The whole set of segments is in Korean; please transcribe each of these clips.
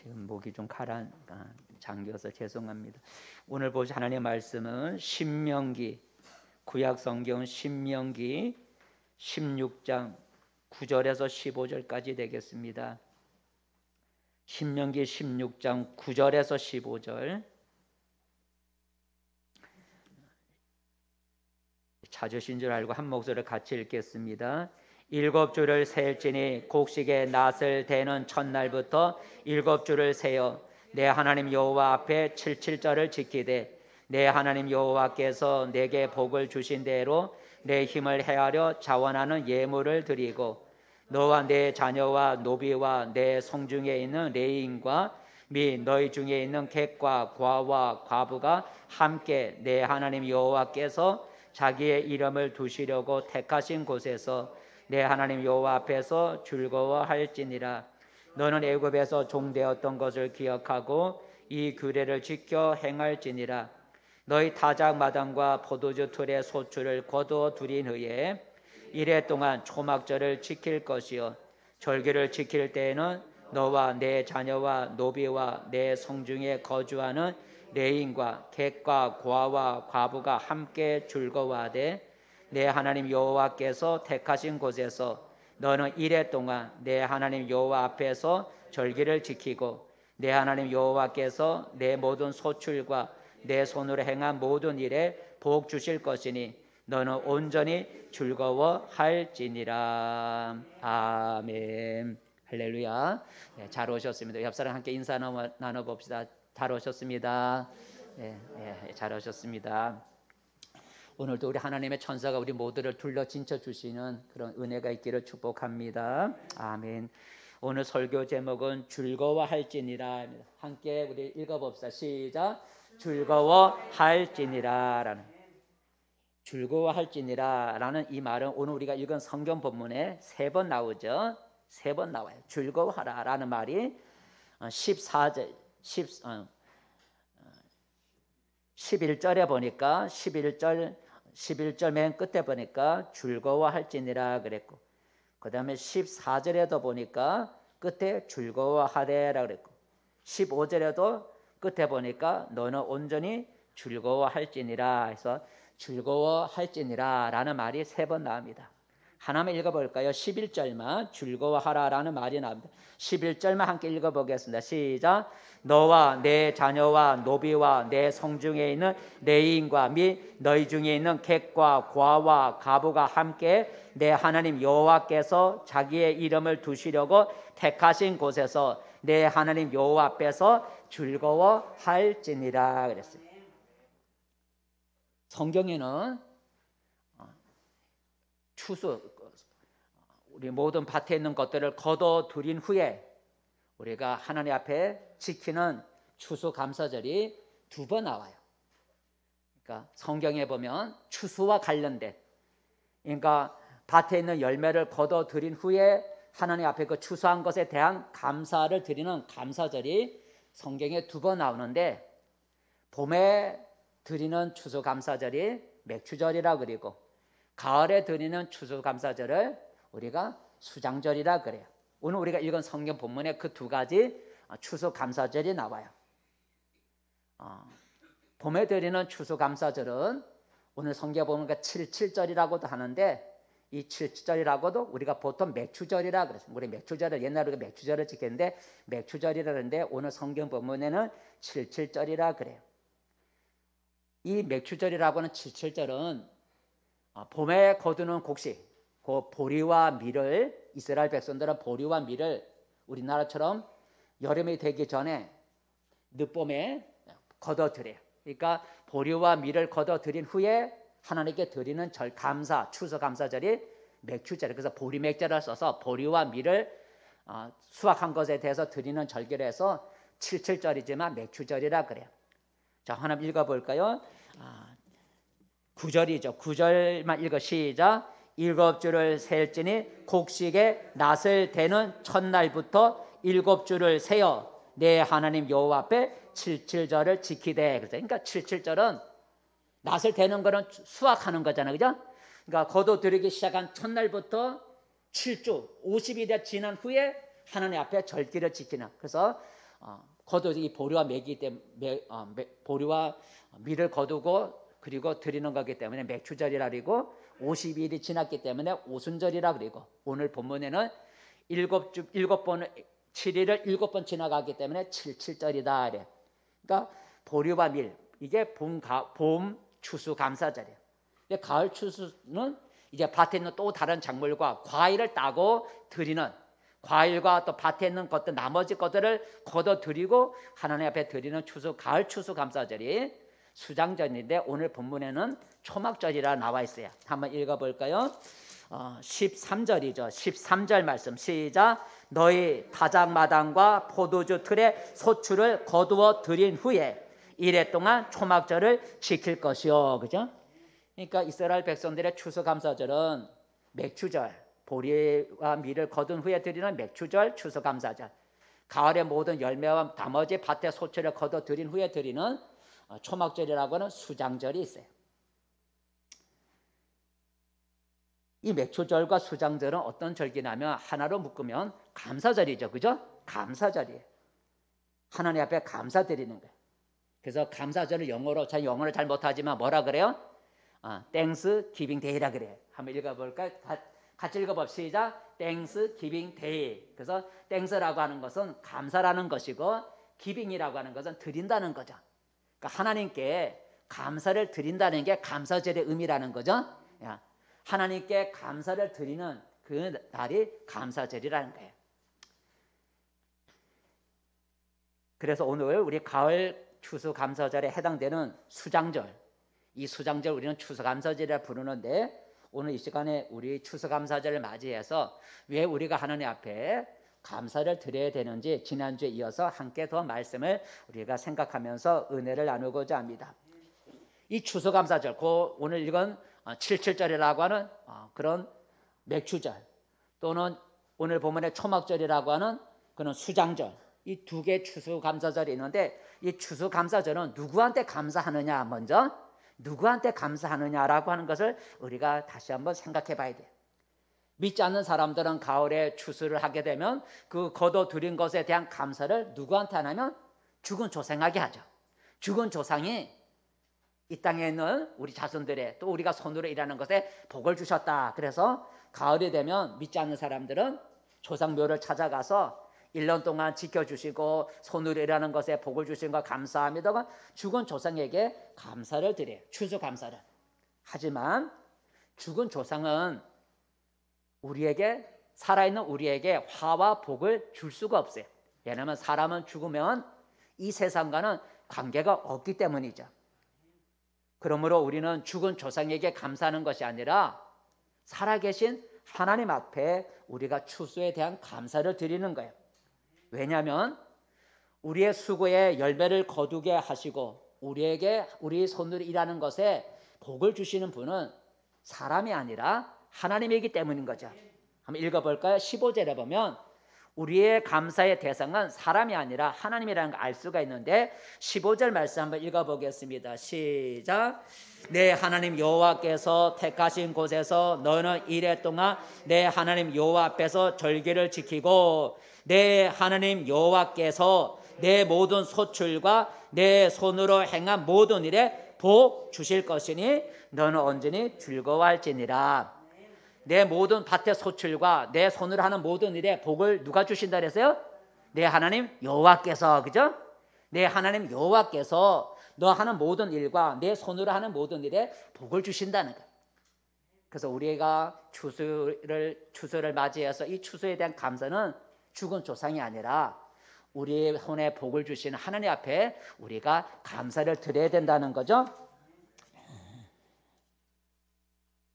지금 목이 좀 잠겨서 죄송합니다. 오늘 보실 하나님의 말씀은 신명기, 구약 성경 신명기 16장 9절에서 15절까지 되겠습니다. 신명기 16장 9절에서 15절. 찾으신 줄 알고 한 목소리를 같이 읽겠습니다. 7주를 셀지니 곡식의 낫을 대는 첫날부터 7주를 세어 내 하나님 여호와 앞에 77절을 지키되 내 하나님 여호와께서 내게 복을 주신 대로 내 힘을 헤아려 자원하는 예물을 드리고 너와 내 자녀와 노비와 내 성중에 있는 레인과 및 너희 중에 있는 객과 과와 과부가 함께 내 하나님 여호와께서 자기의 이름을 두시려고 택하신 곳에서 내 하나님 여호와 앞에서 즐거워할지니라. 너는 애굽에서 종되었던 것을 기억하고 이 규례를 지켜 행할지니라. 너희 타작 마당과 포도주 틀의 소출을 거두어 두린 후에 이래 동안 초막절을 지킬 것이요 절기를 지킬 때에는 너와 내 자녀와 노비와 내 성중에 거주하는 레인과 객과 고아와 과부가 함께 즐거워하되 내 하나님 여호와께서 택하신 곳에서 너는 이래 동안 내 하나님 여호와 앞에서 절기를 지키고 내 하나님 여호와께서 내 모든 소출과 내 손으로 행한 모든 일에 복 주실 것이니 너는 온전히 즐거워할지니라. 아멘. 할렐루야. 네, 잘 오셨습니다. 옆 사람 함께 인사 나눠봅시다. 잘 오셨습니다. 잘 오셨습니다. 오늘도 우리 하나님의 천사가 우리 모두를 둘러 진쳐 주시는 그런 은혜가 있기를 축복합니다. 아멘. 오늘 설교 제목은 즐거워할지니라. 함께 우리 읽어봅시다. 시작. 즐거워할지니라라는. 즐거워할지니라라는 이 말은 오늘 우리가 읽은 성경 본문에 3번 나오죠. 3번 나와요. 즐거워하라라는 말이 14절 11절에 보니까 11절 맨 끝에 보니까 즐거워할지니라 그랬고, 그 다음에 14절에도 보니까 끝에 즐거워하되라 그랬고, 15절에도 끝에 보니까 너는 온전히 즐거워할지니라 해서 즐거워할지니라 라는 말이 3번 나옵니다. 하나만 읽어볼까요? 11절만 즐거워하라라는 말이 나옵니다. 11절만 함께 읽어보겠습니다. 시작. 너와 내 자녀와 노비와 내 성중에 있는 레인과 및 너희 중에 있는 객과 과와 가부가 함께 내 하나님 여호와께서 자기의 이름을 두시려고 택하신 곳에서 내 하나님 여호와 앞에서 즐거워할지니라 그랬어요. 성경에는 추수, 우리 모든 밭에 있는 것들을 거둬들인 후에 우리가 하나님 앞에 지키는 추수감사절이 2번 나와요. 그러니까 성경에 보면 추수와 관련된, 그러니까 밭에 있는 열매를 거둬들인 후에 하나님 앞에 그 추수한 것에 대한 감사를 드리는 감사절이 성경에 2번 나오는데, 봄에 드리는 추수감사절이 맥추절이라 그리고 가을에 드리는 추수감사절을 우리가 수장절이라 그래요. 오늘 우리가 읽은 성경 본문에 그 2가지 추수감사절이 나와요. 봄에 드리는 추수감사절은 오늘 성경 보면 77절이라고도 하는데, 이 77절이라고도 우리가 보통 맥추절이라 그랬어요. 우리 맥추절을 옛날에 맥추절을 지켰는데 맥추절이라는데 오늘 성경 본문에는 77절이라 그래요. 이 맥추절이라고 하는 77절은 봄에 거두는 곡식, 그 보리와 밀을, 이스라엘 백성들은 보리와 밀을 우리나라처럼 여름이 되기 전에 늦봄에 거둬들여요. 그러니까 보리와 밀을 거둬들인 후에 하나님께 드리는 감사, 추수감사절이 맥추절. 그래서 보리맥절을 써서 보리와 밀을 수확한 것에 대해서 드리는 절기를 해서 77절이지만 맥추절이라 그래요. 자, 하나 읽어볼까요? 9절이죠. 9절만 읽어. 시작. 7주를 셀지니 곡식의 낫을 대는 첫날부터 7주를 세어 내 하나님 여호와 앞에 77절을 지키되. 그러니까 77절은 낫을 대는 거는 수확하는 거잖아요, 그죠? 그러니까 거둬들이기 시작한 첫날부터 7주 50일이 지난 후에 하나님 앞에 절기를 지키는. 그래서 거두 이 보리와 맥이 때문에 보리와 밀을 거두고 그리고 드리는 거기 때문에 맥추절이라 그리고 50일이 지났기 때문에 오순절이라 그리고 오늘 본문에는 7일을 7번 지나가기 때문에 77절이다 그래. 그러니까 보리와 밀 이게 봄 추수 감사절이에요. 가을 추수는 이제 밭에 있는 또 다른 작물과 과일을 따고 드리는 과일과 또 밭에 있는 것들 나머지 것들을 걷어 드리고 하나님 앞에 드리는 가을 추수 감사절이 수장절인데 오늘 본문에는 초막절이라 나와 있어요. 한번 읽어볼까요? 13절이죠. 13절 말씀 시작. 너희 다작마당과 포도주 틀에 소출을 거두어 드린 후에 이래 동안 초막절을 지킬 것이요. 그죠? 그러니까 이스라엘 백성들의 추수감사절은 맥추절, 보리와 밀을 거둔 후에 드리는 맥추절, 추수감사절. 가을의 모든 열매와 나머지 밭의 소출을 거둬 드린 후에 드리는 초막절이라고 하는 수장절이 있어요. 이 맥추절과 수장절은 어떤 절기냐면 하나로 묶으면 감사절이죠. 그죠? 감사절이에요. 하나님 앞에 감사드리는 거예요. 그래서 감사절을 영어로 잘 못하지만 뭐라 그래요? 땡스 기빙 데이라 그래요. 한번 읽어볼까요? 같이 읽어봅시다. 땡스 기빙 데이. 그래서 땡스라고 하는 것은 감사라는 것이고 기빙이라고 하는 것은 드린다는 거죠. 그러니까 하나님께 감사를 드린다는 게 감사절의 의미라는 거죠. 하나님께 감사를 드리는 그 날이 감사절이라는 거예요. 그래서 오늘 우리 가을 추수감사절에 해당되는 수장절, 이 수장절 우리는 추수감사절이라 부르는데 오늘 이 시간에 우리 추수감사절을 맞이해서 왜 우리가 하나님 앞에 감사를 드려야 되는지 지난주에 이어서 함께 더 말씀을 우리가 생각하면서 은혜를 나누고자 합니다. 이 추수감사절, 오늘 이건 77절이라고 하는 그런 맥추절 또는 오늘 본문의 초막절이라고 하는 그런 수장절, 이 두 개의 추수감사절이 있는데 이 추수감사절은 누구한테 감사하느냐, 먼저 누구한테 감사하느냐라고 하는 것을 우리가 다시 한번 생각해 봐야 돼요. 믿지 않는 사람들은 가을에 추수를 하게 되면 그 거둬들인 것에 대한 감사를 누구한테 하냐면 죽은 조상에게 하죠. 죽은 조상이 이 땅에 있는 우리 자손들의 또 우리가 손으로 일하는 것에 복을 주셨다. 그래서 가을이 되면 믿지 않는 사람들은 조상묘를 찾아가서 1년 동안 지켜주시고 손으로 일하는 것에 복을 주신 것 감사합니다. 죽은 조상에게 감사를 드려요. 추수감사를. 하지만 죽은 조상은 우리에게 살아있는 우리에게 화와 복을 줄 수가 없어요. 왜냐하면 사람은 죽으면 이 세상과는 관계가 없기 때문이죠. 그러므로 우리는 죽은 조상에게 감사하는 것이 아니라 살아계신 하나님 앞에 우리가 추수에 대한 감사를 드리는 거예요. 왜냐하면 우리의 수고에 열매를 거두게 하시고 우리 손으로 일하는 것에 복을 주시는 분은 사람이 아니라 하나님이기 때문인 거죠. 한번 읽어볼까요? 15절에 보면 우리의 감사의 대상은 사람이 아니라 하나님이라는 걸 알 수가 있는데 15절 말씀 한번 읽어보겠습니다. 시작. 내 하나님 여호와께서 택하신 곳에서 너는 이래 동안 내 하나님 여호와 앞에서 절기를 지키고 내 하나님 여호와께서 내 모든 소출과 내 손으로 행한 모든 일에 복 주실 것이니 너는 온전히 즐거워할지니라. 내 모든 밭의 소출과 내 손으로 하는 모든 일에 복을 누가 주신다 그랬어요? 내 하나님 여호와께서. 그죠? 내 하나님 여호와께서 너 하는 모든 일과 내 손으로 하는 모든 일에 복을 주신다는 거예요. 그래서 우리가 추수를 맞이해서 이 추수에 대한 감사는 죽은 조상이 아니라 우리의 손에 복을 주시는 하나님 앞에 우리가 감사를 드려야 된다는 거죠.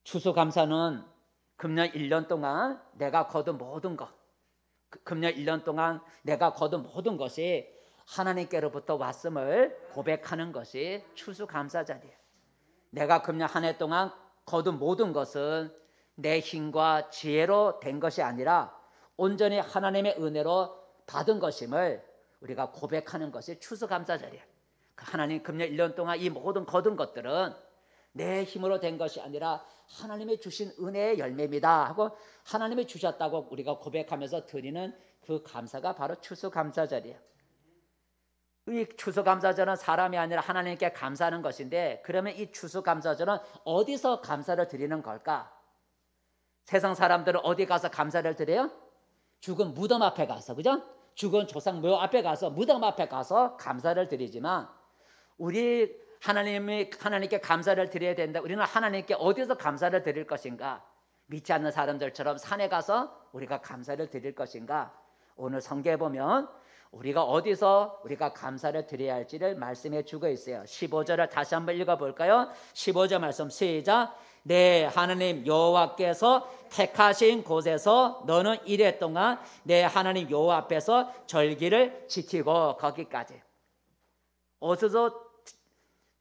추수감사는 금년 1년 동안 내가 거둔 모든 것, 금년 1년 동안 내가 거둔 모든 것이 하나님께로부터 왔음을 고백하는 것이 추수감사절이에요. 내가 금년 한 해 동안 거둔 모든 것은 내 힘과 지혜로 된 것이 아니라 온전히 하나님의 은혜로 받은 것임을 우리가 고백하는 것이 추수감사절이에요. 하나님 금년 1년 동안 이 모든 거둔 것들은 내 힘으로 된 것이 아니라 하나님이 주신 은혜의 열매입니다 하고 하나님이 주셨다고 우리가 고백하면서 드리는 그 감사가 바로 추수감사절이에요. 이 추수감사절은 사람이 아니라 하나님께 감사하는 것인데, 그러면 이 추수감사절은 어디서 감사를 드리는 걸까? 세상 사람들은 어디 가서 감사를 드려요? 죽은 무덤 앞에 가서, 그죠? 죽은 조상 묘 앞에 가서, 무덤 앞에 가서 감사를 드리지만, 우리 하나님께 감사를 드려야 된다. 우리는 하나님께 어디서 감사를 드릴 것인가? 믿지 않는 사람들처럼 산에 가서 우리가 감사를 드릴 것인가? 오늘 성경에 보면 우리가 어디서 우리가 감사를 드려야 할지를 말씀해 주고 있어요. 15절을 다시 한번 읽어볼까요? 15절 말씀 시작. 내 하나님 여호와께서 택하신 곳에서 너는 이래 동안 내 하나님 여호와 앞에서 절기를 지키고, 거기까지. 어디서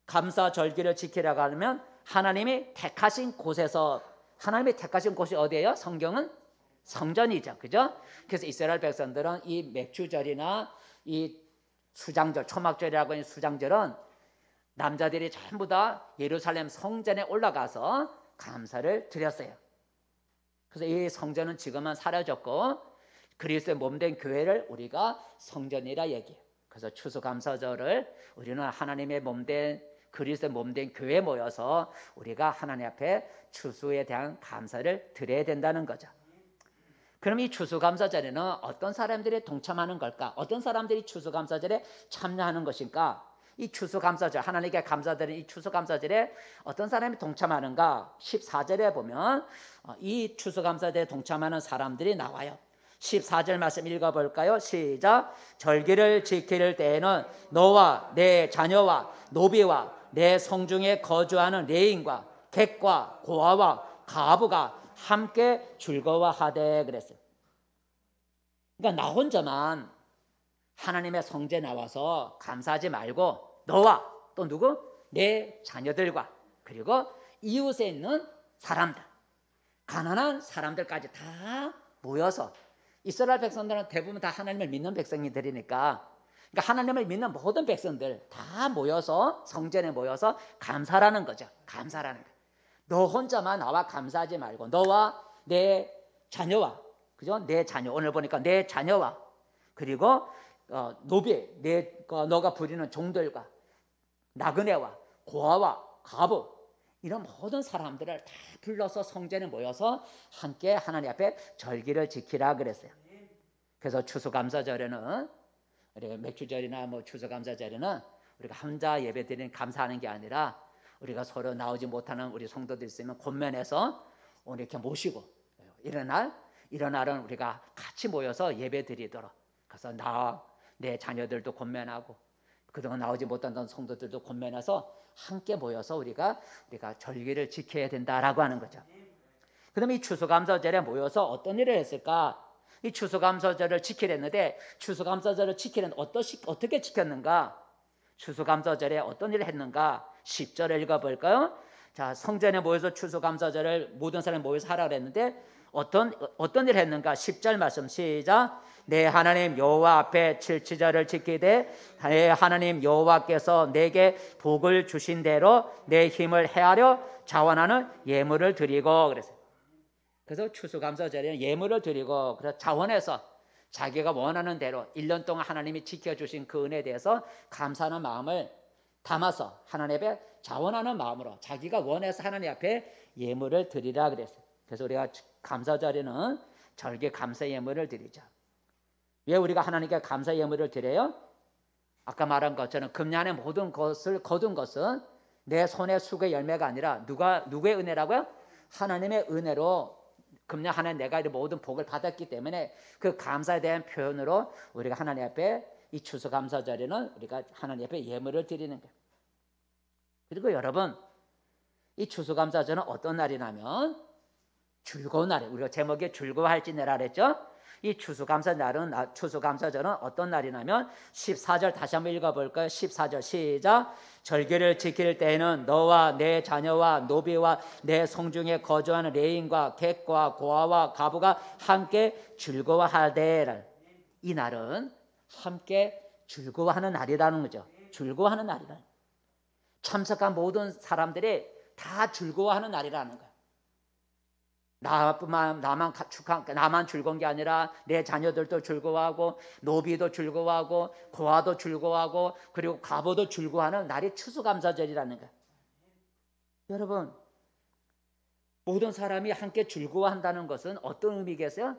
감사 절기를 지키라고 하면 하나님이 택하신 곳에서, 하나님이 택하신 곳이 어디예요? 성경은 성전이죠, 그죠? 그래서 이스라엘 백성들은 이 맥주절이나 이 수장절, 초막절이라고 하는 수장절은 남자들이 전부 다 예루살렘 성전에 올라가서 감사를 드렸어요. 그래서 이 성전은 지금은 사라졌고 그리스도의 몸된 교회를 우리가 성전이라 얘기해요. 그래서 추수감사절을 우리는 하나님의 몸된, 그리스도의 몸된 교회에 모여서 우리가 하나님 앞에 추수에 대한 감사를 드려야 된다는 거죠. 그럼 이 추수감사절에는 어떤 사람들이 동참하는 걸까? 어떤 사람들이 추수감사절에 참여하는 것인가? 이 추수감사절, 하나님께 감사드리는 이 추수감사절에 어떤 사람이 동참하는가? 14절에 보면 이 추수감사절에 동참하는 사람들이 나와요. 14절 말씀 읽어볼까요? 시작. 절기를 지킬 때에는 너와 내 자녀와 노비와 내 성중에 거주하는 레인과 객과 고아와 가부가 함께 즐거워하되 그랬어요. 그러니까 나 혼자만 하나님의 성전에 나와서 감사하지 말고 너와 또 누구? 내 자녀들과 그리고 이웃에 있는 사람들, 가난한 사람들까지 다 모여서, 이스라엘 백성들은 대부분 다 하나님을 믿는 백성이들이니까, 그러니까 하나님을 믿는 모든 백성들 다 모여서 성전에 모여서 감사라는 거죠. 감사라는 거. 너 혼자만 나와 감사하지 말고 너와 내 자녀와, 그죠? 내 자녀, 오늘 보니까 내 자녀와 그리고 노비, 너가 부리는 종들과 나그네와 고아와 가부, 이런 모든 사람들을 다 불러서 성전에 모여서 함께 하나님 앞에 절기를 지키라 그랬어요. 그래서 추수감사절에는, 우리가 맥주절이나 뭐 추수감사절에는 우리가 혼자 예배드리는 감사하는 게 아니라 우리가 서로 나오지 못하는 우리 성도들 있으면 권면해서 오늘 이렇게 모시고, 이런 날은 우리가 같이 모여서 예배드리도록, 그래서 내 자녀들도 권면하고 그동안 나오지 못한 성도들도 권면해서 함께 모여서 우리가 절기를 지켜야 된다라고 하는 거죠. 그다음에 이 추수감사절에 모여서 어떤 일을 했을까? 이 추수감사절을 지키랬는데, 추수감사절을 지키는 어떻게 지켰는가? 추수감사절에 어떤 일을 했는가? 10절을 읽어볼까요? 자, 성전에 모여서 추수감사절을 모든 사람이 모여서 하라 그랬는데 어떤 일을 했는가? 10절 말씀 시작. 내 하나님 여호와 앞에 칠칠절을 지키되 내 하나님 여호와께서 내게 복을 주신 대로 내 힘을 헤아려 자원하는 예물을 드리고 그랬어요. 그래서 추수감사절에는 예물을 드리고, 그래서 자원해서 자기가 원하는 대로 1년 동안 하나님이 지켜주신 그 은혜에 대해서 감사하는 마음을 담아서 하나님 앞에 자원하는 마음으로 자기가 원해서 하나님 앞에 예물을 드리라 그랬어요. 그래서 우리가 감사절에는 절기 감사 예물을 드리죠. 왜 우리가 하나님께 감사 예물을 드려요? 아까 말한 것처럼 금년의 모든 것을 거둔 것은 내 손의 수고의 열매가 아니라 누구의 은혜라고요? 하나님의 은혜로 금년 하나님 내가 이 모든 복을 받았기 때문에 그 감사에 대한 표현으로 우리가 하나님 앞에 이 추수감사절에는 우리가 하나님 앞에 예물을 드리는 거예요. 그리고 여러분, 이 추수감사절은 어떤 날이냐면 즐거운 날이에요. 우리가 제목에 즐거워할지내라 그랬죠. 이 추수감사절은 어떤 날이냐면 14절 다시 한번 읽어볼까요? 14절 시작. 절기를 지킬 때에는 너와 내 자녀와 노비와 내 성중에 거주하는 레인과 객과 고아와 가부가 함께 즐거워하되. 이 날은 함께 즐거워하는 날이라는 거죠. 즐거워하는 날이라. 참석한 모든 사람들이 다 즐거워하는 날이라는 거예요. 나만 즐거운 게 아니라 내 자녀들도 즐거워하고 노비도 즐거워하고 고아도 즐거워하고 그리고 과부도 즐거워하는 날이 추수감사절이라는 거예요. 여러분, 모든 사람이 함께 즐거워한다는 것은 어떤 의미겠어요?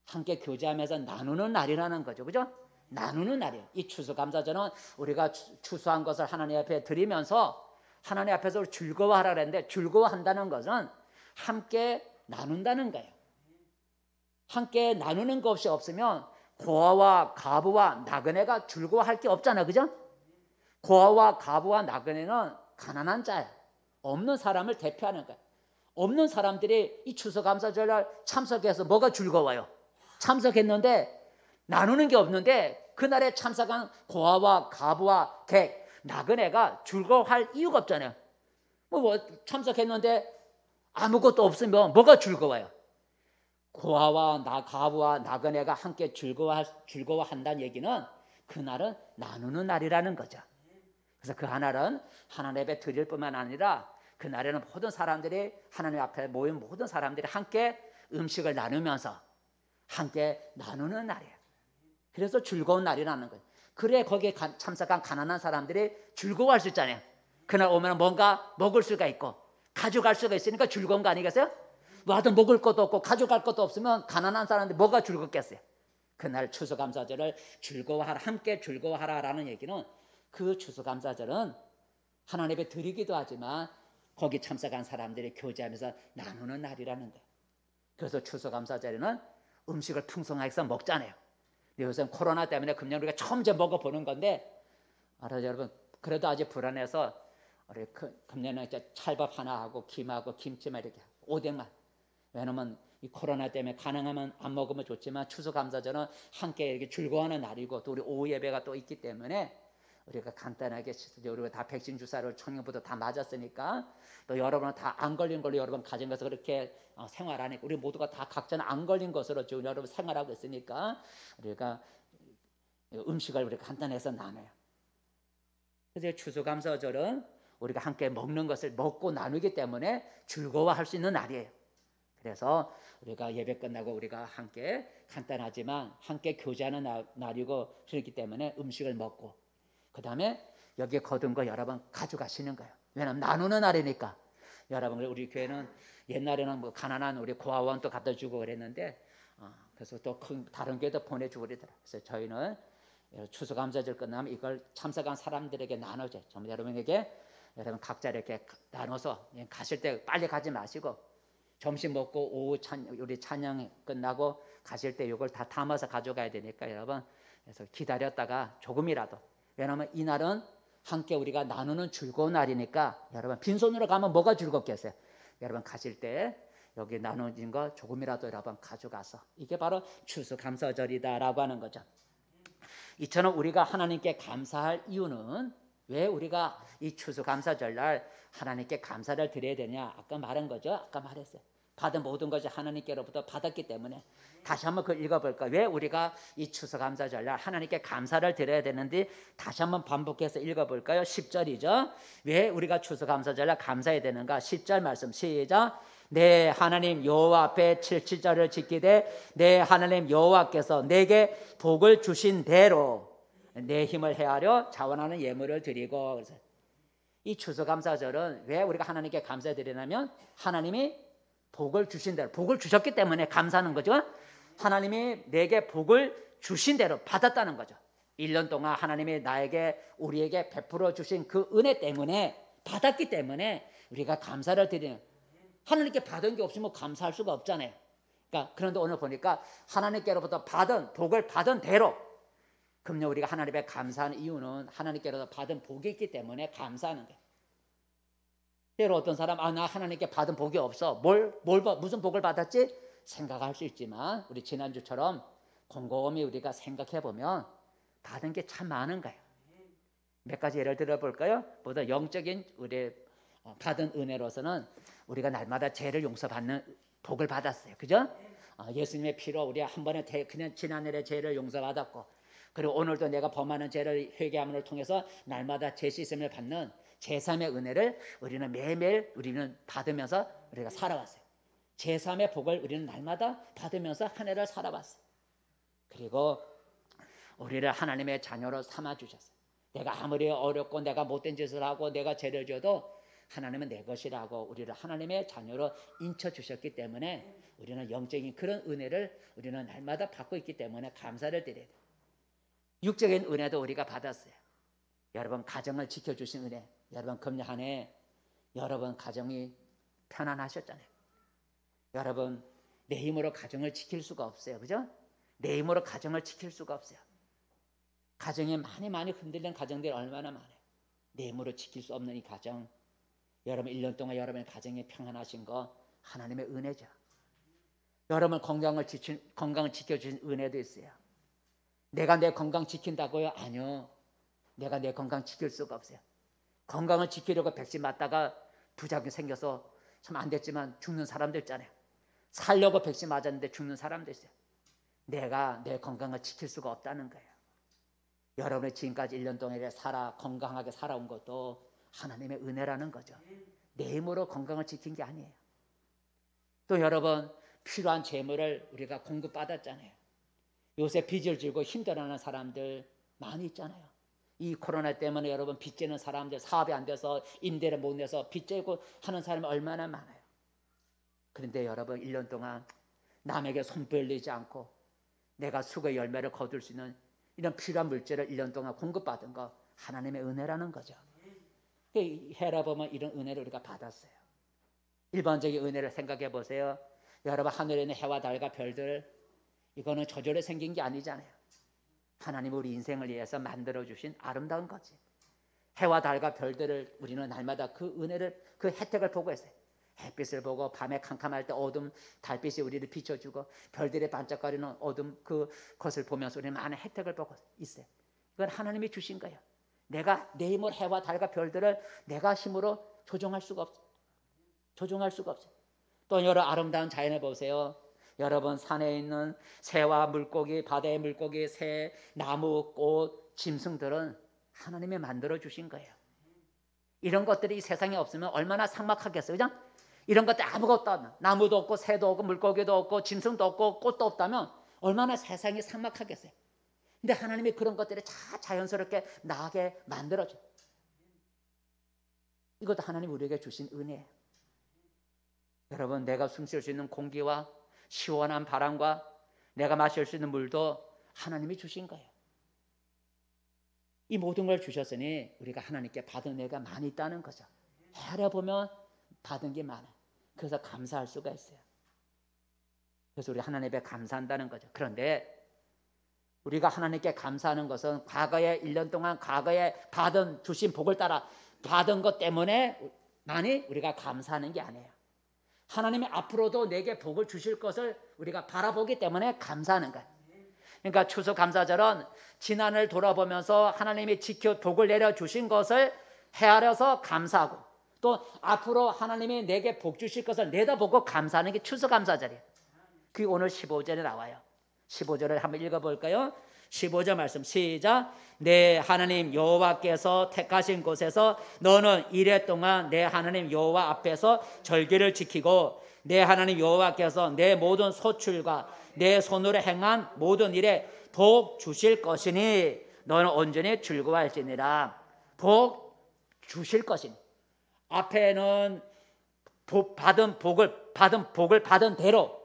함께 교제하면서 나누는 날이라는 거죠. 그죠? 나누는 날이에요. 이 추수감사절은 우리가 추수한 것을 하나님 앞에 드리면서 하나님 앞에서 즐거워하라 그랬는데, 즐거워한다는 것은 함께 나눈다는 거예요. 함께 나누는 것이 없으면 고아와 과부와 나그네가 즐거워할 게 없잖아요. 그죠? 고아와 과부와 나그네는 가난한 자예요. 없는 사람을 대표하는 거예요. 없는 사람들이 이 추수감사절날 참석해서 뭐가 즐거워요? 참석했는데 나누는 게 없는데 그날에 참석한 고아와 과부와 객, 나그네가 즐거워할 이유가 없잖아요. 뭐 참석했는데 아무것도 없으면 뭐가 즐거워요? 고아와 과부와 나그네가 함께 즐거워한다는 얘기는 그날은 나누는 날이라는 거죠. 그래서 그 하나는 하나님 앞에 드릴 뿐만 아니라 그날에는 모든 사람들이 하나님 앞에 모인 모든 사람들이 함께 음식을 나누면서 함께 나누는 날이에요. 그래서 즐거운 날이라는 거예요. 그래 거기에 참석한 가난한 사람들이 즐거워할 수 있잖아요. 그날 오면 뭔가 먹을 수가 있고 가져갈 수가 있으니까 즐거운 거 아니겠어요? 와도 먹을 것도 없고 가져갈 것도 없으면 가난한 사람들이 뭐가 즐겁겠어요? 그날 추수감사절을 즐거워하라, 함께 즐거워하라라는 얘기는 그 추수감사절은 하나님 앞에 드리기도 하지만 거기 참석한 사람들이 교제하면서 나누는 날이라는 거예요. 그래서 추수감사절에는 음식을 풍성하게 해서 먹잖아요. 요새 코로나 때문에 금년 우리가 처음 이제 먹어보는 건데, 여러분 그래도 아직 불안해서 우리 금년에 이제 찰밥 하나 하고 김하고 김치만 이렇게 오뎅만. 왜냐면 이 코로나 때문에 가능하면 안 먹으면 좋지만 추수감사절은 함께 이렇게 즐거워하는 날이고 또 우리 오후 예배가 또 있기 때문에 우리가 간단하게 우리가 다 백신 주사를 청년부터 다 맞았으니까 또 여러분은 다 안 걸린 걸로 여러분 가진 것을 그렇게 생활하니까 우리 모두가 다 각자는 안 걸린 것으로 지금 여러분 생활하고 있으니까 우리가 음식을 우리가 간단해서 나눠요. 그래서 추수감사절은 우리가 함께 먹는 것을 먹고 나누기 때문에 즐거워할 수 있는 날이에요. 그래서 우리가 예배 끝나고 우리가 함께 간단하지만 함께 교제하는 날이고 그렇기 때문에 음식을 먹고 그 다음에 여기에 거둔 거 여러분 가져가시는 거예요. 왜냐하면 나누는 날이니까. 여러분 우리 교회는 옛날에는 뭐 가난한 우리 고아원도 갖다 주고 그랬는데 그래서 또 다른 교회도 보내주고 그러더라고요. 그래서 저희는 추수감사절 끝나면 이걸 참석한 사람들에게 나눠줘요. 전부 여러분에게 여러분 각자 이렇게 나눠서 가실 때 빨리 가지 마시고 점심 먹고 오후 우리 찬양 끝나고 가실 때 이걸 다 담아서 가져가야 되니까 여러분 그래서 기다렸다가 조금이라도, 왜냐하면 이 날은 함께 우리가 나누는 즐거운 날이니까 여러분 빈손으로 가면 뭐가 즐겁겠어요? 여러분 가실 때 여기 나눠진 거 조금이라도 여러분 가져가서 이게 바로 추수감사절이다라고 하는 거죠. 이처럼 우리가 하나님께 감사할 이유는 왜 우리가 이 추수감사절날 하나님께 감사를 드려야 되냐? 아까 말한 거죠. 아까 말했어요. 받은 모든 것이 하나님께로부터 받았기 때문에. 다시 한번 그걸 읽어볼까? 왜 우리가 이 추수감사절날 하나님께 감사를 드려야 되는지 다시 한번 반복해서 읽어볼까요? 10절이죠. 왜 우리가 추수감사절날 감사해야 되는가? 10절 말씀 시작. 내 하나님 여호와 앞에 7절을 지키되 내 하나님 여호와께서 내게 복을 주신 대로 내 힘을 헤아려 자원하는 예물을 드리고. 그래서 이 추수감사절은 왜 우리가 하나님께 감사드리냐면 하나님이 복을 주신 대로, 복을 주셨기 때문에 감사하는 거죠. 하나님이 내게 복을 주신 대로 받았다는 거죠. 1년 동안 하나님이 우리에게 베풀어 주신 그 은혜 때문에 받았기 때문에 우리가 감사를 드리는, 하나님께 받은 게 없으면 감사할 수가 없잖아요. 그러니까 그런데 오늘 보니까 하나님께로부터 복을 받은 대로, 그럼요 우리가 하나님께 감사하는 이유는 하나님께로부터 받은 복이 있기 때문에 감사하는 거예요. 때로 어떤 사람 나 하나님께 받은 복이 없어. 무슨 복을 받았지? 생각할 수 있지만 우리 지난주처럼 곰곰이 우리가 생각해 보면 받은 게 참 많은 거예요. 몇 가지 예를 들어볼까요? 보다 영적인 우리 받은 은혜로서는 우리가 날마다 죄를 용서받는 복을 받았어요. 그죠? 예수님의 피로 우리 한 번에 그냥 지난날의 죄를 용서받았고, 그리고 오늘도 내가 범하는 죄를 회개함을 통해서 날마다 죄 씻음을 받는 제3의 은혜를 우리는 매일매일 우리는 받으면서 우리가 살아왔어요. 제3의 복을 우리는 날마다 받으면서 한 해를 살아봤어요. 그리고 우리를 하나님의 자녀로 삼아주셨어요. 내가 아무리 어렵고 내가 못된 짓을 하고 내가 죄를 져도 하나님은 내 것이라고 우리를 하나님의 자녀로 인쳐주셨기 때문에 우리는 영적인 그런 은혜를 우리는 날마다 받고 있기 때문에 감사를 드려야 돼요. 육적인 은혜도 우리가 받았어요. 여러분 가정을 지켜주신 은혜, 여러분 금년 한 해 여러분 가정이 편안하셨잖아요. 여러분 내 힘으로 가정을 지킬 수가 없어요. 그죠? 내 힘으로 가정을 지킬 수가 없어요. 가정이 많이 흔들리는 가정들이 얼마나 많아요. 내 힘으로 지킬 수 없는 이 가정, 여러분 1년 동안 여러분의 가정이 평안하신 거 하나님의 은혜죠. 여러분 건강을 지켜주신 은혜도 있어요. 내가 내 건강 지킨다고요? 아니요. 내가 내 건강 지킬 수가 없어요. 건강을 지키려고 백신 맞다가 부작용이 생겨서 참 안 됐지만 죽는 사람도 있잖아요. 살려고 백신 맞았는데 죽는 사람도 있어요. 내가 내 건강을 지킬 수가 없다는 거예요. 여러분의 지금까지 1년 동안 건강하게 살아온 것도 하나님의 은혜라는 거죠. 내 힘으로 건강을 지킨 게 아니에요. 또 여러분 필요한 재물을 우리가 공급받았잖아요. 요새 빚을 지고 힘들어하는 사람들 많이 있잖아요. 이 코로나 때문에 여러분 빚지는 사람들, 사업이 안 돼서 임대를 못 내서 빚지고 하는 사람이 얼마나 많아요. 그런데 여러분 1년 동안 남에게 손 벌리지 않고 내가 수고의 열매를 거둘 수 있는 이런 필요한 물질을 1년 동안 공급받은 거 하나님의 은혜라는 거죠. 해라 보면 이런 은혜를 우리가 받았어요. 일반적인 은혜를 생각해 보세요. 여러분 하늘에 있는 해와 달과 별들 이거는 저절로 생긴 게 아니잖아요. 하나님 우리 인생을 위해서 만들어주신 아름다운 거지. 해와 달과 별들을 우리는 날마다 그 은혜를 그 혜택을 보고 있어요. 햇빛을 보고 밤에 캄캄할 때 어둠 달빛이 우리를 비춰주고 별들의 반짝거리는 어둠 그것을 보면서 우리는 많은 혜택을 보고 있어요. 이건 하나님이 주신 거예요. 내가 내 힘으로 해와 달과 별들을 내가 힘으로 조종할 수가 없어요. 조종할 수가 없어요. 또 여러 아름다운 자연을 보세요. 여러분 산에 있는 새와 물고기, 바다의 물고기, 새, 나무, 꽃, 짐승들은 하나님이 만들어 주신 거예요. 이런 것들이 이 세상에 없으면 얼마나 삭막하겠어요. 그죠? 이런 것들 아무것도 없나 나무도 없고 새도 없고 물고기도 없고 짐승도 없고 꽃도 없다면 얼마나 세상이 삭막하겠어요. 근데 하나님이 그런 것들을 다 자연스럽게 나게 만들어줘요. 이것도 하나님 우리에게 주신 은혜예요. 여러분 내가 숨 쉴 수 있는 공기와 시원한 바람과 내가 마실 수 있는 물도 하나님이 주신 거예요. 이 모든 걸 주셨으니 우리가 하나님께 받은 은혜가 많이 있다는 거죠. 헤아려 보면 받은 게 많아요. 그래서 감사할 수가 있어요. 그래서 우리 하나님께 감사한다는 거죠. 그런데 우리가 하나님께 감사하는 것은 과거에 1년 동안 과거에 주신 복을 따라 받은 것 때문에만이 우리가 감사하는 게 아니에요. 하나님이 앞으로도 내게 복을 주실 것을 우리가 바라보기 때문에 감사하는 거예요. 그러니까 추수감사절은 지난해를 돌아보면서 하나님이 복을 내려주신 것을 헤아려서 감사하고 또 앞으로 하나님이 내게 복 주실 것을 내다보고 감사하는 게 추수감사절이에요. 그게 오늘 15절에 나와요. 15절을 한번 읽어볼까요? 15절 말씀 시작. 내 하나님 여호와께서 택하신 곳에서 너는 이래 동안 내 하나님 여호와 앞에서 절기를 지키고 내 하나님 여호와께서 내 모든 소출과 내 손으로 행한 모든 일에 복 주실 것이니 너는 온전히 즐거워할지니라. 복 주실 것이니 앞에는 받은 복을 받은 대로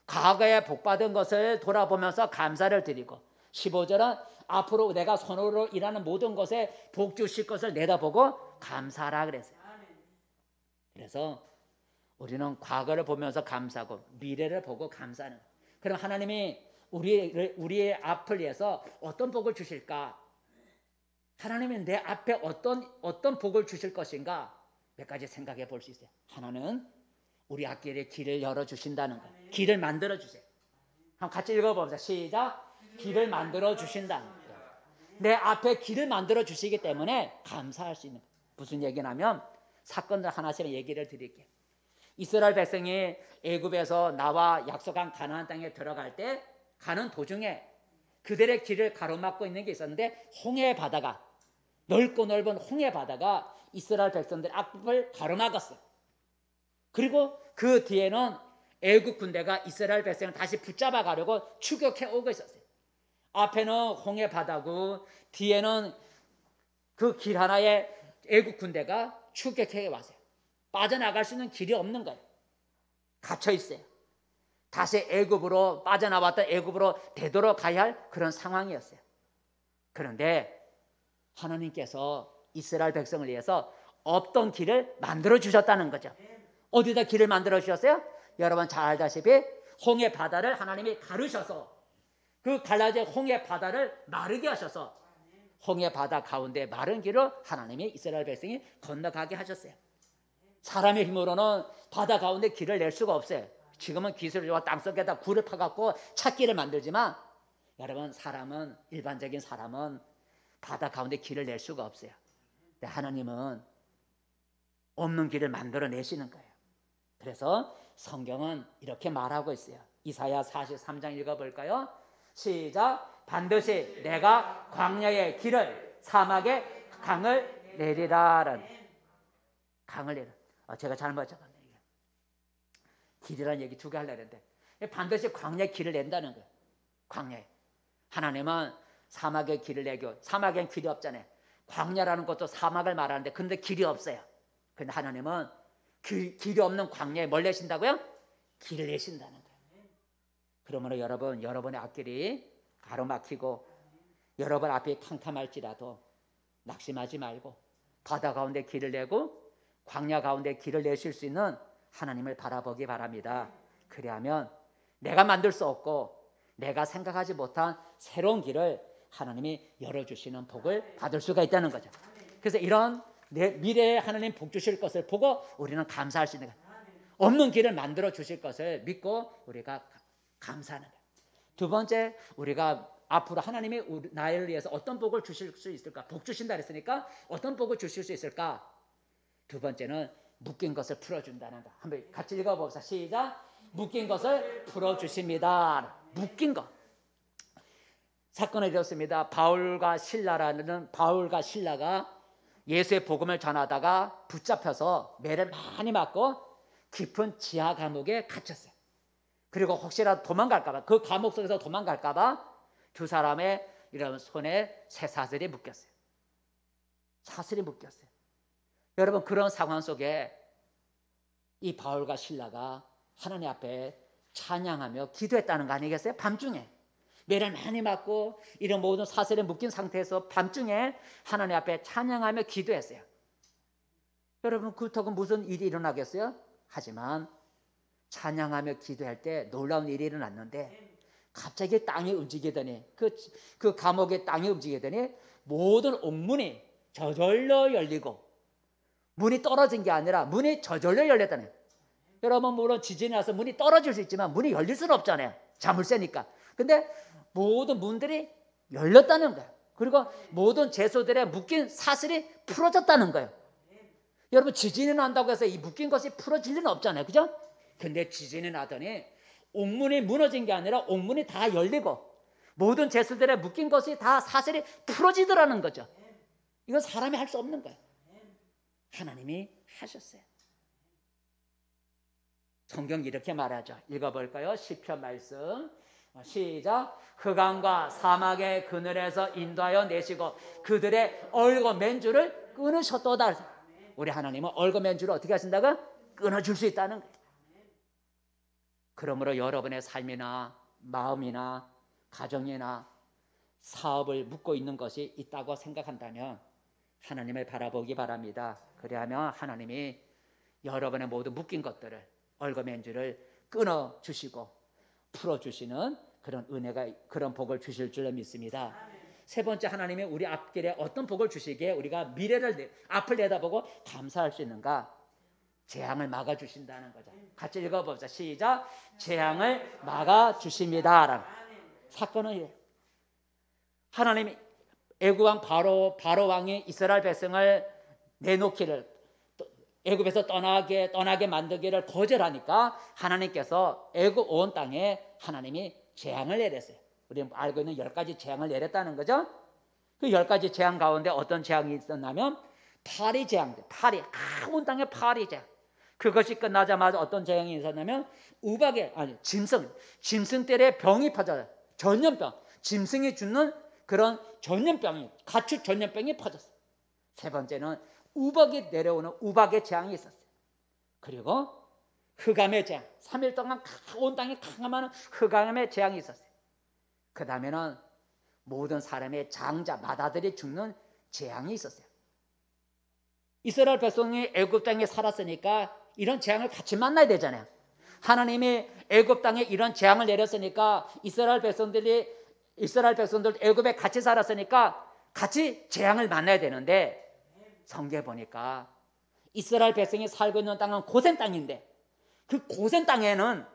과거에 복 받은 것을 돌아보면서 감사를 드리고 15절은 앞으로 내가 손으로 일하는 모든 것에 복 주실 것을 내다보고 감사하라 그랬어요. 그래서 우리는 과거를 보면서 감사하고 미래를 보고 감사하는 거예요. 그럼 하나님이 우리의 앞을 위해서 어떤 복을 주실까? 하나님이 내 앞에 어떤 복을 주실 것인가? 몇 가지 생각해 볼 수 있어요. 하나는 우리 앞길에 길을 열어주신다는 거예요. 길을 만들어 주세요. 한번 같이 읽어봅시다. 시작. 길을 만들어 주신다. 내 앞에 길을 만들어 주시기 때문에 감사할 수 있는 거예요. 무슨 얘기냐면 사건들 하나씩 얘기를 드릴게요. 이스라엘 백성이 애굽에서 나와 약속한 가나안 땅에 들어갈 때 가는 도중에 그들의 길을 가로막고 있는 게 있었는데 홍해 바다가 넓고 넓은 홍해 바다가 이스라엘 백성들 앞을 가로막았어요. 그리고 그 뒤에는 애국 군대가 이스라엘 백성을 다시 붙잡아 가려고 추격해 오고 있었어요. 앞에는 홍해 바다고 뒤에는 그 길 하나에 애국 군대가 추격해 왔어요. 빠져나갈 수 있는 길이 없는 거예요. 갇혀 있어요. 다시 애굽으로 빠져나왔던 애굽으로 되돌아가야 할 그런 상황이었어요. 그런데 하나님께서 이스라엘 백성을 위해서 없던 길을 만들어 주셨다는 거죠. 어디다 길을 만들어 주셨어요? 여러분 잘 알다시피 홍해 바다를 하나님이 가르셔서 그 갈라진 홍해 바다를 마르게 하셔서 홍해 바다 가운데 마른 길을 하나님이 이스라엘 백성이 건너가게 하셨어요. 사람의 힘으로는 바다 가운데 길을 낼 수가 없어요. 지금은 기술이 좋아 땅속에다 굴을 파갖고 찾기를 만들지만 여러분 사람은 일반적인 사람은 바다 가운데 길을 낼 수가 없어요. 근데 하나님은 없는 길을 만들어 내시는 거예요. 그래서 성경은 이렇게 말하고 있어요. 이사야 43장 읽어볼까요? 시작. 반드시 내가 광야의 길을 사막의 강을 내리라. 강을 내리라. 제가 잘못 적었네요. 길이라는 얘기 두 개 하려고 했는데 반드시 광야의 길을 낸다는 거예요. 광야에. 하나님은 사막의 길을 내고 사막엔 길이 없잖아요. 광야라는 것도 사막을 말하는데 근데 길이 없어요. 근데 하나님은 길이 없는 광야에 뭘 내신다고요? 길을 내신다는 거예요. 그러므로 여러분, 여러분의 앞길이 가로막히고 여러분 앞이 캄캄할지라도 낙심하지 말고 바다 가운데 길을 내고 광야 가운데 길을 내실 수 있는 하나님을 바라보기 바랍니다. 그리하면 내가 만들 수 없고 내가 생각하지 못한 새로운 길을 하나님이 열어주시는 복을 받을 수가 있다는 거죠. 그래서 이런 미래에 하나님 복 주실 것을 보고 우리는 감사할 수 있는 거예요. 없는 길을 만들어 주실 것을 믿고 우리가 감사하는 거예요. 두 번째, 우리가 앞으로 하나님이 나를 위해서 어떤 복을 주실 수 있을까? 복 주신다 그랬으니까 어떤 복을 주실 수 있을까? 두 번째는 묶인 것을 풀어준다는 거. 한번 같이 읽어봅시다. 시작. 묶인 것을 풀어주십니다. 묶인 것. 사건이 이렇습니다. 바울과 신라가 예수의 복음을 전하다가 붙잡혀서 매를 많이 맞고 깊은 지하 감옥에 갇혔어요. 그리고 혹시라도 도망갈까봐, 그 감옥 속에서 도망갈까봐 두 사람의 이런 손에 쇠사슬이 묶였어요. 사슬이 묶였어요. 여러분, 그런 상황 속에 이 바울과 신라가 하나님 앞에 찬양하며 기도했다는 거 아니겠어요? 밤중에 매를 많이 맞고 이런 모든 사슬에 묶인 상태에서 밤중에 하나님 앞에 찬양하며 기도했어요. 여러분, 그렇다고 무슨 일이 일어나겠어요? 하지만 찬양하며 기도할 때 놀라운 일이 일어났는데 갑자기 땅이 움직이더니 그 감옥의 땅이 움직이더니 모든 옥문이 저절로 열리고 문이 떨어진 게 아니라 문이 저절로 열렸다네요. 여러분, 물론 지진이 나서 문이 떨어질 수 있지만 문이 열릴 수는 없잖아요. 자물쇠니까. 근데 모든 문들이 열렸다는 거예요. 그리고 모든 죄수들의 묶인 사슬이 풀어졌다는 거예요. 여러분, 지진이 난다고 해서 이 묶인 것이 풀어질 리는 없잖아요. 그죠? 근데 지진이 나더니 옥문이 무너진 게 아니라 옥문이 다 열리고 모든 죄수들의 묶인 것이 다 사슬이 풀어지더라는 거죠. 이건 사람이 할 수 없는 거예요. 하나님이 하셨어요. 성경 이렇게 말하죠. 읽어볼까요? 시편 말씀 시작. 흑암과 사막의 그늘에서 인도하여 내시고 그들의 얽어맨 줄을 끊으셨도다. 우리 하나님은 얽어맨 줄을 어떻게 하신다고? 끊어줄 수 있다는 거예요. 그러므로 여러분의 삶이나 마음이나 가정이나 사업을 묶고 있는 것이 있다고 생각한다면 하나님을 바라보기 바랍니다. 그리하면 하나님이 여러분의 모든 묶인 것들을 얽어맨 줄을 끊어주시고 풀어주시는 그런 은혜가, 그런 복을 주실 줄로 믿습니다. 세 번째, 하나님이 우리 앞길에 어떤 복을 주시기에 우리가 미래를 앞을 내다보고 감사할 수 있는가? 재앙을 막아주신다는 거죠. 같이 읽어봅시다. 시작. 재앙을 막아주십니다. 사건은 이래요. 하나님이 애굽왕 바로 왕이 이스라엘 백성을 내놓기를, 애굽에서 떠나게 만들기를 거절하니까 하나님께서 애굽 온 땅에 하나님이 재앙을 내렸어요. 우리 알고 있는 10가지 재앙을 내렸다는 거죠. 그 10가지 재앙 가운데 어떤 재앙이 있었냐면 파리 재앙, 온 땅에 파리 재앙. 그것이 끝나자마자 어떤 재앙이 있었냐면 짐승들의 병이 퍼져요. 전염병, 짐승이 죽는 그런 전염병이, 가축 전염병이 퍼졌어요. 세 번째는 우박이 내려오는 우박의 재앙이 있었어요. 그리고 흑암의 재앙, 3일 동안 온 땅에 강함하는 흑암의 재앙이 있었어요. 그 다음에는 모든 사람의 장자, 마다들이 죽는 재앙이 있었어요. 이스라엘 백성이 애굽 땅에 살았으니까 이런 재앙을 같이 만나야 되잖아요. 하나님이 애굽 땅에 이런 재앙을 내렸으니까 이스라엘 백성들 애굽에 같이 살았으니까 같이 재앙을 만나야 되는데, 성경에 보니까 이스라엘 백성이 살고 있는 땅은 고센 땅인데 그 고센 땅에는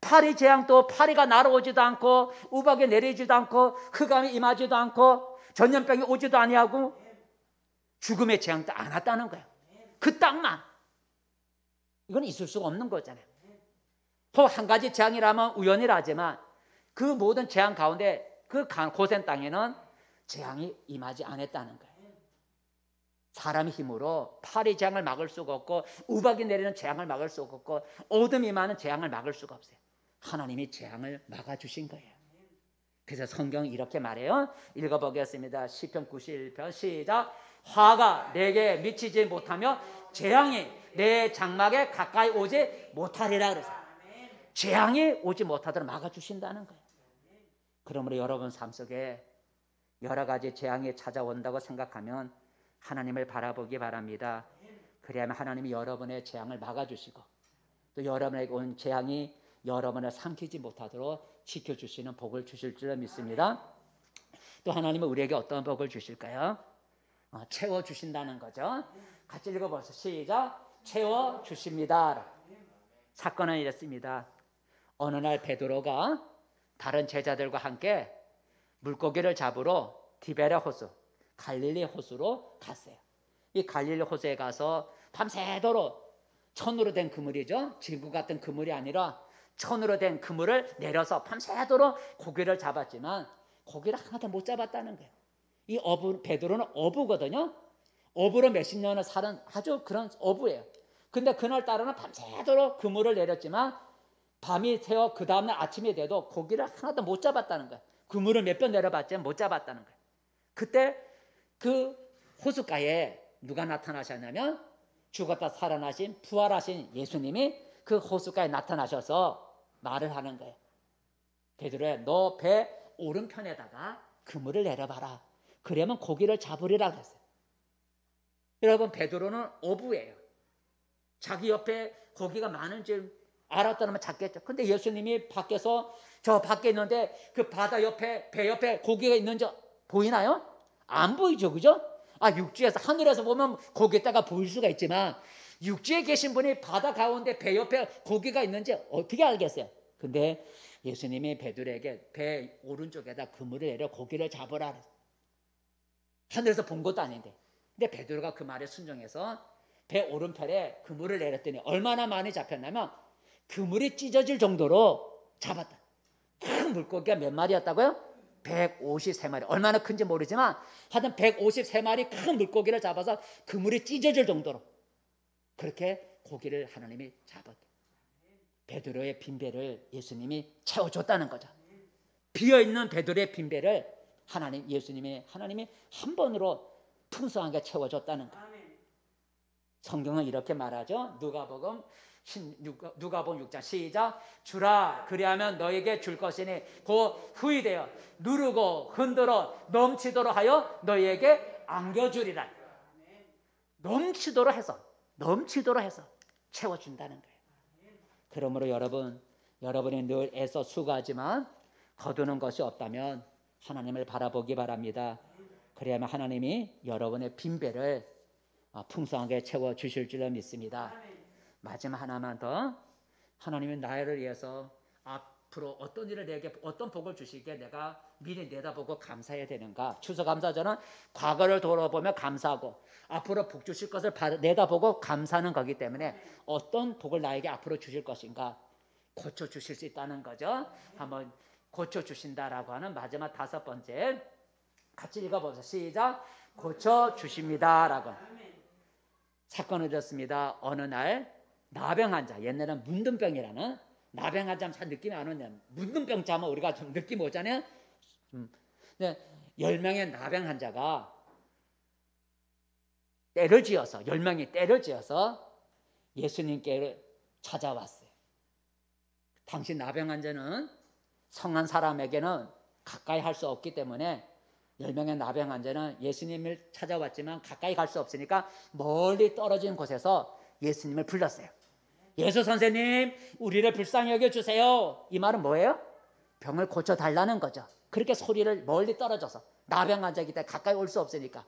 파리 재앙도 파리가 날아오지도 않고 우박이 내리지도 않고 흑암이 임하지도 않고 전염병이 오지도 아니하고 죽음의 재앙도 안 왔다는 거예요. 그 땅만. 이건 있을 수가 없는 거잖아요. 한 가지 재앙이라면 우연이라지만 그 모든 재앙 가운데 그 고센 땅에는 재앙이 임하지 않았다는 거예요. 사람의 힘으로 파리 재앙을 막을 수가 없고 우박이 내리는 재앙을 막을 수가 없고 어둠이 임하는 재앙을 막을 수가 없어요. 하나님이 재앙을 막아주신 거예요. 그래서 성경이 이렇게 말해요. 읽어보겠습니다. 시편 91편 시작. 화가 내게 미치지 못하며 재앙이 내 장막에 가까이 오지 못하리라 그랬어요. 재앙이 오지 못하도록 막아주신다는 거예요. 그러므로 여러분 삶 속에 여러 가지 재앙이 찾아온다고 생각하면 하나님을 바라보기 바랍니다. 그래야만 하나님이 여러분의 재앙을 막아주시고 또 여러분에게 온 재앙이 여러분을 삼키지 못하도록 지켜주시는 복을 주실 줄 믿습니다. 또 하나님은 우리에게 어떤 복을 주실까요? 채워주신다는 거죠. 같이 읽어보세요. 시작. 채워주십니다. 사건은 이랬습니다. 어느 날 베드로가 다른 제자들과 함께 물고기를 잡으러 디베랴 호수, 갈릴리 호수로 갔어요. 이 갈릴리 호수에 가서 밤새도록 천으로 된 그물이죠. 지구 같은 그물이 아니라 천으로 된 그물을 내려서 밤새도록 고기를 잡았지만 고기를 하나도 못 잡았다는 거예요. 이 베드로는 어부거든요. 어부로 몇십 년을 사는 아주 그런 어부예요. 근데 그날따라는 밤새도록 그물을 내렸지만 밤이 새어 그 다음날 아침이 돼도 고기를 하나도 못 잡았다는 거예요. 그물을 몇 번 내려봤지만 못 잡았다는 거예요. 그때 그 호숫가에 누가 나타나셨냐면 죽었다 살아나신 부활하신 예수님이 그 호숫가에 나타나셔서 말을 하는 거예요. 베드로야, 너 배 오른편에다가 그물을 내려봐라. 그러면 고기를 잡으리라 그랬어요. 여러분, 베드로는 어부예요. 자기 옆에 고기가 많은 줄 알았다면 잡겠죠. 근데 예수님이 밖에서 저 밖에 있는데 그 바다 옆에 배 옆에 고기가 있는지 보이나요? 안 보이죠, 그죠? 육지에서 하늘에서 보면 고기다가 보일 수가 있지만 육지에 계신 분이 바다 가운데 배 옆에 고기가 있는지 어떻게 알겠어요? 근데 예수님이 베드로에게 배 오른쪽에다 그물을 내려 고기를 잡으라 그랬어요. 하늘에서 본 것도 아닌데. 근데 베드로가 그 말에 순종해서 배 오른편에 그물을 내렸더니 얼마나 많이 잡혔냐면 그물이 찢어질 정도로 잡았다. 큰 물고기가 몇 마리였다고요? 153마리. 얼마나 큰지 모르지만 하여튼 153마리 큰 물고기를 잡아서 그물이 찢어질 정도로 그렇게 고기를 하나님이 잡았다. 베드로의 빈배를 예수님이 채워줬다는 거죠. 비어있는 베드로의 빈배를 예수님이 한 번으로 풍성하게 채워줬다는 거예요. 성경은 이렇게 말하죠. 누가복음 6장 시작. 주라 그리하면 너에게 줄 것이니 곧 후히 되어 누르고 흔들어 넘치도록 하여 너에게 안겨주리라. 넘치도록 해서 채워준다는 거예요. 그러므로 여러분이 늘 애써 수고하지만 거두는 것이 없다면 하나님을 바라보기 바랍니다. 그래야만 하나님이 여러분의 빈배를 풍성하게 채워주실 줄 믿습니다. 마지막 하나만 더. 하나님은 나를 위해서 앞으로 어떤 일을 내게 어떤 복을 주시기에 내가 미리 내다보고 감사해야 되는가. 추수감사절은 과거를 돌아보며 감사하고 앞으로 복 주실 것을 내다보고 감사하는 거기 때문에 어떤 복을 나에게 앞으로 주실 것인가 고쳐주실 수 있다는 거죠. 한번 고쳐주신다라고 하는 마지막 5번째 같이 읽어보세요. 시작. 고쳐주십니다라고. 사건은 이렇습니다. 어느 날 나병 환자, 옛날에는 문둥병이라는 나병 환자 잘 느낌이 안 오냐. 문둥병 자면 우리가 좀 느낌 오잖아요. 근데 10명의 나병 환자가 때를 지어서 10명이 때를 지어서 예수님께 찾아왔어요. 당시 나병 환자는 성한 사람에게는 가까이 할 수 없기 때문에 10명의 나병 환자는 예수님을 찾아왔지만 가까이 갈 수 없으니까 멀리 떨어진 곳에서 예수님을 불렀어요. 예수 선생님, 우리를 불쌍히 여겨주세요. 이 말은 뭐예요? 병을 고쳐달라는 거죠. 그렇게 소리를 멀리 떨어져서 나병 환자이기 때문에 가까이 올 수 없으니까.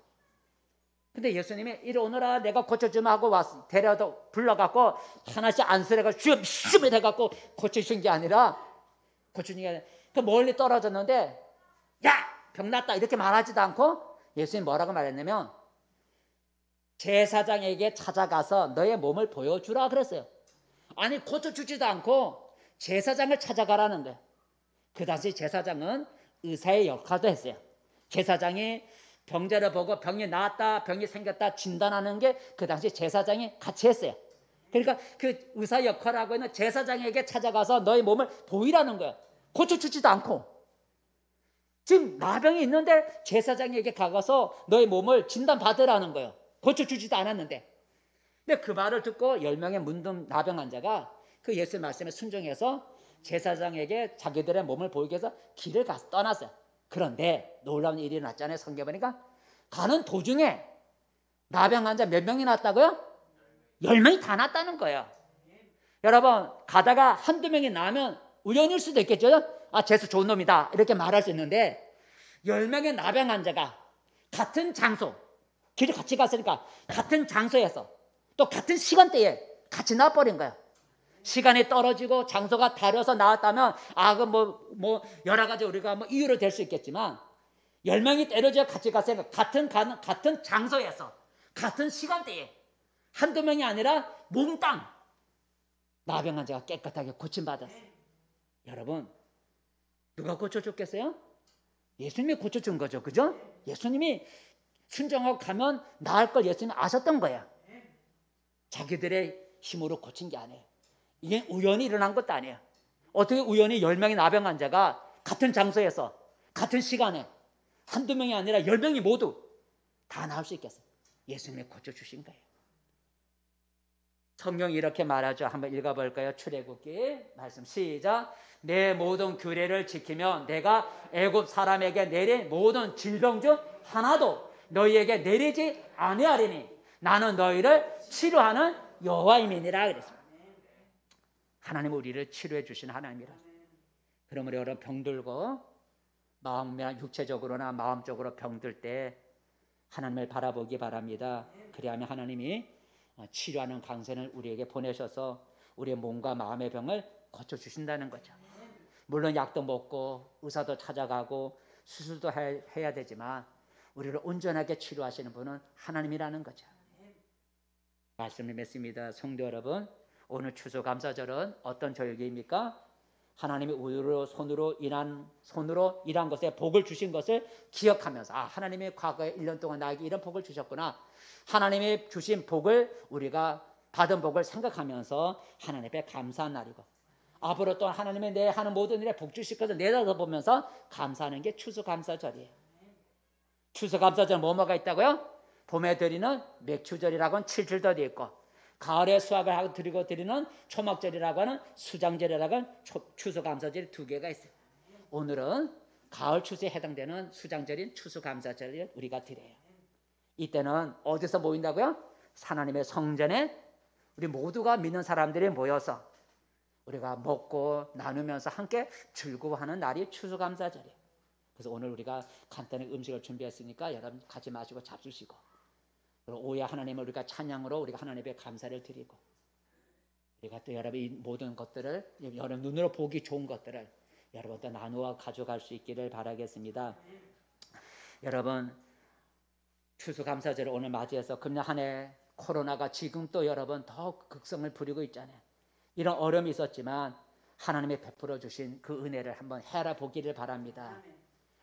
근데 예수님이 이리 오너라, 내가 고쳐주마 하고 왔어. 데려다 불러갖고 하나씩 안수해가 슈밋 해갖고 고쳐주신 게 아니라 고쳐준 게 아니라 그 멀리 떨어졌는데 야! 병 났다 이렇게 말하지도 않고 예수님 뭐라고 말했냐면 제사장에게 찾아가서 너의 몸을 보여주라 그랬어요. 아니 고쳐주지도 않고 제사장을 찾아가라는 거예요. 그 당시 제사장은 의사의 역할도 했어요. 제사장이 병자를 보고 병이 나았다 병이 생겼다 진단하는 게 그 당시 제사장이 같이 했어요. 그러니까 그 의사 역할하고 있는 제사장에게 찾아가서 너의 몸을 보이라는 거예요. 고쳐주지도 않고 지금 나병이 있는데 제사장에게 가서 너의 몸을 진단받으라는 거예요. 고쳐주지도 않았는데. 근데 그 말을 듣고 10명의 문둥 나병 환자가 그 예수의 말씀에 순종해서 제사장에게 자기들의 몸을 보이기 위해서 길을 가서 떠났어요. 그런데 놀라운 일이 났잖아요. 성경에 보니까 가는 도중에 나병 환자 몇 명이 났다고요? 10명이 다 났다는 거예요. 여러분 가다가 한두 명이 나면 우연일 수도 있겠죠. 아 재수 좋은 놈이다 이렇게 말할 수 있는데 10명의 나병 환자가 같은 장소 길을 같이 갔으니까 같은 장소에서 또 같은 시간대에 같이 나와버린 거예요. 시간이 떨어지고 장소가 다려서 나왔다면 뭐 여러 가지 우리가 뭐 이유로 될 수 있겠지만 10명이 때려져 같이 갔으니까 같은 장소에서 같은 시간대에 한두 명이 아니라 몽땅 나병 환자가 깨끗하게 고침받았어요. 여러분 누가 고쳐줬겠어요? 예수님이 고쳐준 거죠. 그죠? 예수님이 순종하고 가면 나을 걸 예수님이 아셨던 거야. 자기들의 힘으로 고친 게 아니에요. 이게 우연히 일어난 것도 아니에요. 어떻게 우연히 10명의 나병 환자가 같은 장소에서 같은 시간에 한두 명이 아니라 10명이 모두 다 나올 수 있겠어요? 예수님이 고쳐주신 거예요. 성경이 이렇게 말하죠. 한번 읽어볼까요? 출애굽기 말씀 시작. 내 모든 규례를 지키며 내가 애굽 사람에게 내린 모든 질병 중 하나도 너희에게 내리지 아니하리니 나는 너희를 치료하는 여호와임이니라 그랬습니다. 하나님은 우리를 치료해 주신 하나님이라. 그러므로 여러분 병들고 마음이나 육체적으로나 마음적으로 병들 때 하나님을 바라보기 바랍니다. 그리하면 하나님이 치료하는 강선을 우리에게 보내셔서 우리의 몸과 마음의 병을 고쳐주신다는 거죠. 물론 약도 먹고 의사도 찾아가고 수술도 해야 되지만 우리를 온전하게 치료하시는 분은 하나님이라는 거죠. 말씀을 맺습니다. 성도 여러분, 오늘 추수감사절은 어떤 절기입니까? 하나님이 우리로 손으로 일한 것에 복을 주신 것을 기억하면서 하나님이 과거에 1년 동안 나에게 이런 복을 주셨구나. 하나님이 주신 복을 우리가 받은 복을 생각하면서 하나님께 감사한 날이고 앞으로 또 하나님이 내 하는 모든 일에 복 주실 것을 내다보면서 감사하는 게 추수감사절이에요. 추수감사절 뭐가 있다고요? 봄에 드리는 맥추절이라고 하는 칠칠절이 있고 가을에 수확을 하고 드리는 초막절이라고 하는 수장절이라고 하는 추수감사절이 2개가 있어요. 오늘은 가을 추수에 해당되는 수장절인 추수감사절을 우리가 드려요. 이때는 어디서 모인다고요? 하나님의 성전에 우리 모두가 믿는 사람들이 모여서 우리가 먹고 나누면서 함께 즐거워하는 날이 추수감사절이에요. 그래서 오늘 우리가 간단히 음식을 준비했으니까 여러분 같이 마시고 잡수시고 오해 하나님을 우리가 찬양으로 우리가 하나님께 감사를 드리고 우리가 또 여러분 이 모든 것들을 여러분 눈으로 보기 좋은 것들을 여러분과 나누어 가져갈 수 있기를 바라겠습니다. 여러분 추수감사절을 오늘 맞이해서 금년 한 해 코로나가 지금 또 여러분 더 극성을 부리고 있잖아요. 이런 어려움이 있었지만 하나님이 베풀어 주신 그 은혜를 한번 헤아려보기를 바랍니다.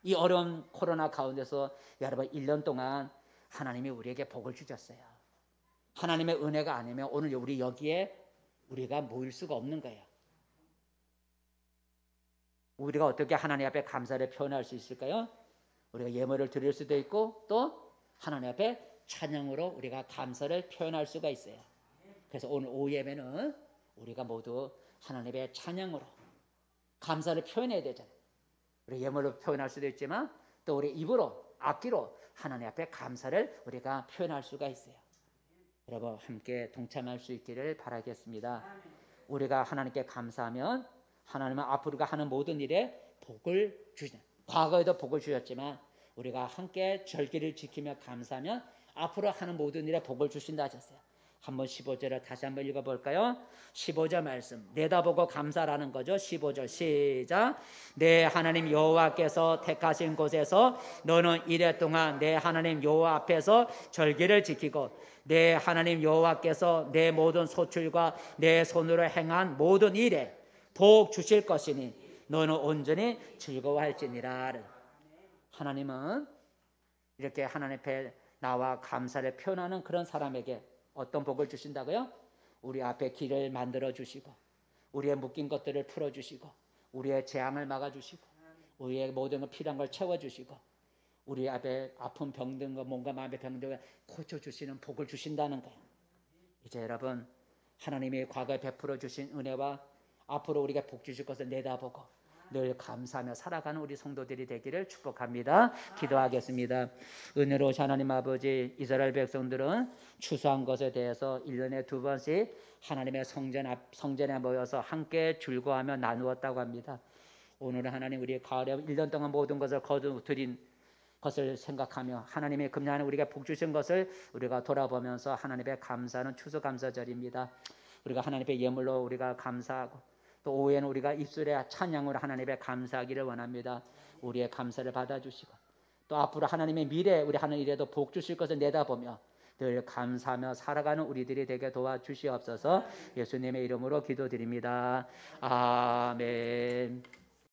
이 어려운 코로나 가운데서 여러분 1년 동안 하나님이 우리에게 복을 주셨어요. 하나님의 은혜가 아니면 오늘 우리 여기에 우리가 모일 수가 없는 거예요. 우리가 어떻게 하나님 앞에 감사를 표현할 수 있을까요? 우리가 예물을 드릴 수도 있고 또 하나님 앞에 찬양으로 우리가 감사를 표현할 수가 있어요. 그래서 오늘 오후 예배는 우리가 모두 하나님의 찬양으로 감사를 표현해야 되잖아요. 우리 예물로 표현할 수도 있지만 또 우리 입으로 악기로 하나님 앞에 감사를 우리가 표현할 수가 있어요. 여러분 함께 동참할 수 있기를 바라겠습니다. 우리가 하나님께 감사하면 하나님은 앞으로 우리가 하는 모든 일에 복을 주시는, 과거에도 복을 주셨지만 우리가 함께 절기를 지키며 감사하면 앞으로 하는 모든 일에 복을 주신다 하셨어요. 한번 15절을 다시 한번 읽어볼까요? 15절 말씀 내다보고 감사라는 거죠. 15절 시작. 내 하나님 여호와께서 택하신 곳에서 너는 이래 동안 내 하나님 여호와 앞에서 절기를 지키고 내 하나님 여호와께서 내 모든 소출과 내 손으로 행한 모든 일에 복 주실 것이니 너는 온전히 즐거워할지니라. 하나님은 이렇게 하나님 앞에 나와 감사를 표현하는 그런 사람에게 어떤 복을 주신다고요? 우리 앞에 길을 만들어 주시고 우리의 묶인 것들을 풀어 주시고 우리의 재앙을 막아 주시고 우리의 모든 걸 필요한 걸 채워 주시고 우리 앞에 아픈 병든 거 몸과 마음의 병든 걸 고쳐 주시는 복을 주신다는 거예요. 이제 여러분 하나님이 과거에 베풀어 주신 은혜와 앞으로 우리가 복 주실 것을 내다보고 늘 감사하며 살아가는 우리 성도들이 되기를 축복합니다. 기도하겠습니다. 은혜로우신 하나님 아버지, 이스라엘 백성들은 추수한 것에 대해서 1년에 2번씩 하나님의 성전에 모여서 함께 즐거워하며 나누었다고 합니다. 오늘은 하나님 우리 가을에 1년 동안 모든 것을 거두드린 것을 생각하며 하나님의 금년에 우리가 복 주신 것을 우리가 돌아보면서 하나님의 감사하는 추수감사절입니다. 우리가 하나님의 예물로 우리가 감사하고 또 오후에는 우리가 입술의 찬양으로 하나님의 감사하기를 원합니다. 우리의 감사를 받아주시고 또 앞으로 하나님의 미래 우리 하는 일에도 복 주실 것을 내다보며 늘 감사하며 살아가는 우리들이 되게 도와주시옵소서. 예수님의 이름으로 기도드립니다. 아멘.